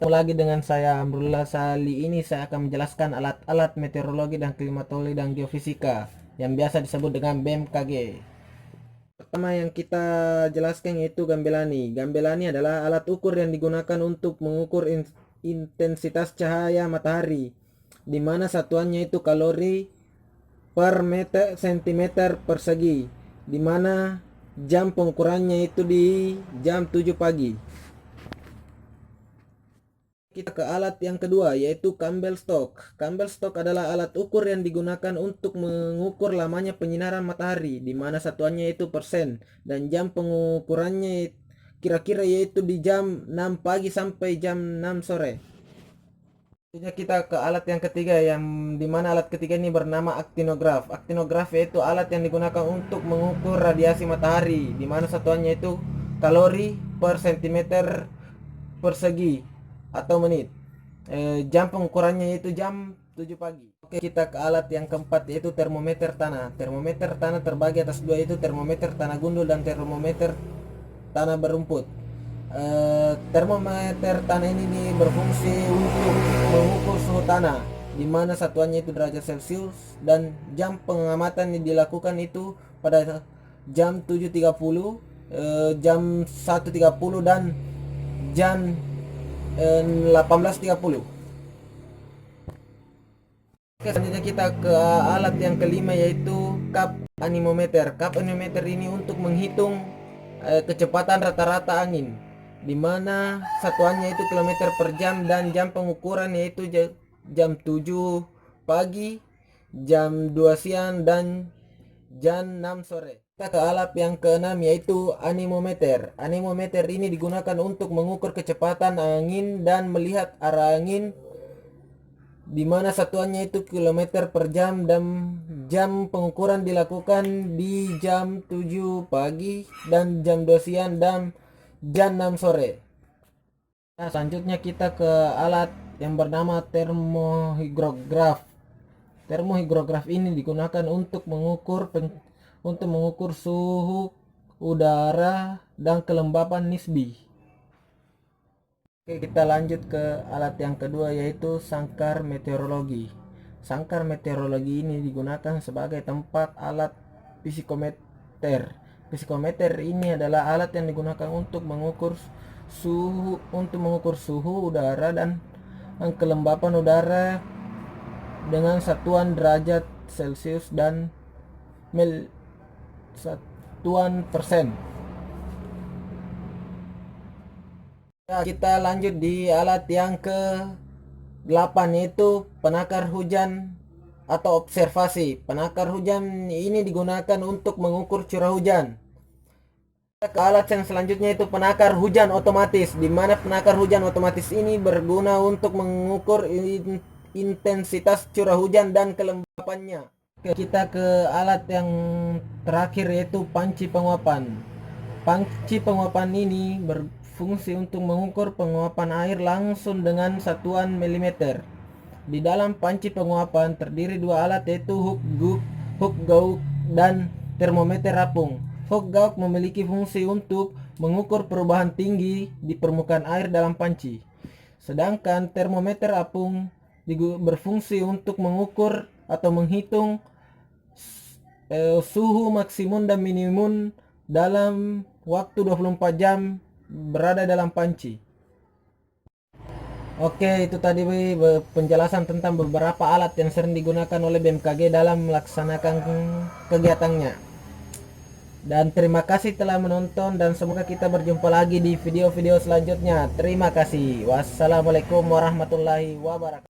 lagi dengan saya Amrullah. Kali ini saya akan menjelaskan alat-alat meteorologi dan klimatologi dan geofisika yang biasa disebut dengan BMKG. Pertama yang kita jelaskan yaitu Gambelani. Gambelani adalah alat ukur yang digunakan untuk mengukur intensitas cahaya matahari, di mana satuannya itu kalori per meter sentimeter persegi, di mana jam pengukurannya itu di jam 7 pagi. Kita ke alat yang kedua yaitu Campbell Stock. Campbell Stock adalah alat ukur yang digunakan untuk mengukur lamanya penyinaran matahari, di mana satuannya itu persen, dan jam pengukurannya kira-kira yaitu di jam 6 pagi sampai jam 6 sore. Selanjutnya kita ke alat yang ketiga, yang dimana alat ketiga ini bernama aktinograf. Aktinograf yaitu alat yang digunakan untuk mengukur radiasi matahari, di mana satuannya itu kalori per sentimeter persegi atau menit. Jam pengukurannya yaitu jam 7 pagi. Oke, kita ke alat yang keempat yaitu termometer tanah. Termometer tanah terbagi atas dua, yaitu termometer tanah gundul dan termometer tanah berumput. Termometer tanah ini berfungsi untuk mengukur suhu tanah, di mana satuannya itu derajat Celcius, dan jam pengamatan yang dilakukan itu pada jam 7.30, jam 1.30 dan jam 18.30. Oke, selanjutnya kita ke alat yang kelima yaitu cup anemometer. Cup anemometer ini untuk menghitung kecepatan rata-rata angin, di mana satuannya itu kilometer per jam, dan jam pengukuran yaitu jam 7 pagi, jam 2 siang, dan jam 6 sore. Kita ke alat yang keenam yaitu anemometer. Anemometer ini digunakan untuk mengukur kecepatan angin dan melihat arah angin, di mana satuannya itu kilometer per jam, dan jam pengukuran dilakukan di jam 7 pagi dan jam 2 siang dan jam 6 sore. Nah, selanjutnya kita ke alat yang bernama termohigrograf. Termohigrograf ini digunakan untuk mengukur suhu udara dan kelembapan nisbi. Oke, kita lanjut ke alat yang kedua yaitu sangkar meteorologi. Sangkar meteorologi ini digunakan sebagai tempat alat psikometer. Psikometer ini adalah alat yang digunakan untuk mengukur suhu udara dan kelembapan udara dengan satuan derajat Celcius dan satuan persen. Ya, kita lanjut di alat yang ke-8 yaitu penakar hujan atau observasi. Penakar hujan ini digunakan untuk mengukur curah hujan. Kita ke alat yang selanjutnya itu penakar hujan otomatis, di mana penakar hujan otomatis ini berguna untuk mengukur intensitas curah hujan dan kelembapannya. Kita ke alat yang terakhir yaitu panci penguapan. Panci penguapan ini berfungsi untuk mengukur penguapan air langsung dengan satuan milimeter. Di dalam panci penguapan terdiri dua alat yaitu hook gauk dan termometer apung. Hook gauk memiliki fungsi untuk mengukur perubahan tinggi di permukaan air dalam panci. Sedangkan termometer apung berfungsi untuk mengukur atau menghitung suhu maksimum dan minimum dalam waktu 24 jam berada dalam panci. Oke, itu tadi penjelasan tentang beberapa alat yang sering digunakan oleh BMKG dalam melaksanakan kegiatannya. Dan terima kasih telah menonton, dan semoga kita berjumpa lagi di video-video selanjutnya. Terima kasih. Wassalamualaikum warahmatullahi wabarakatuh.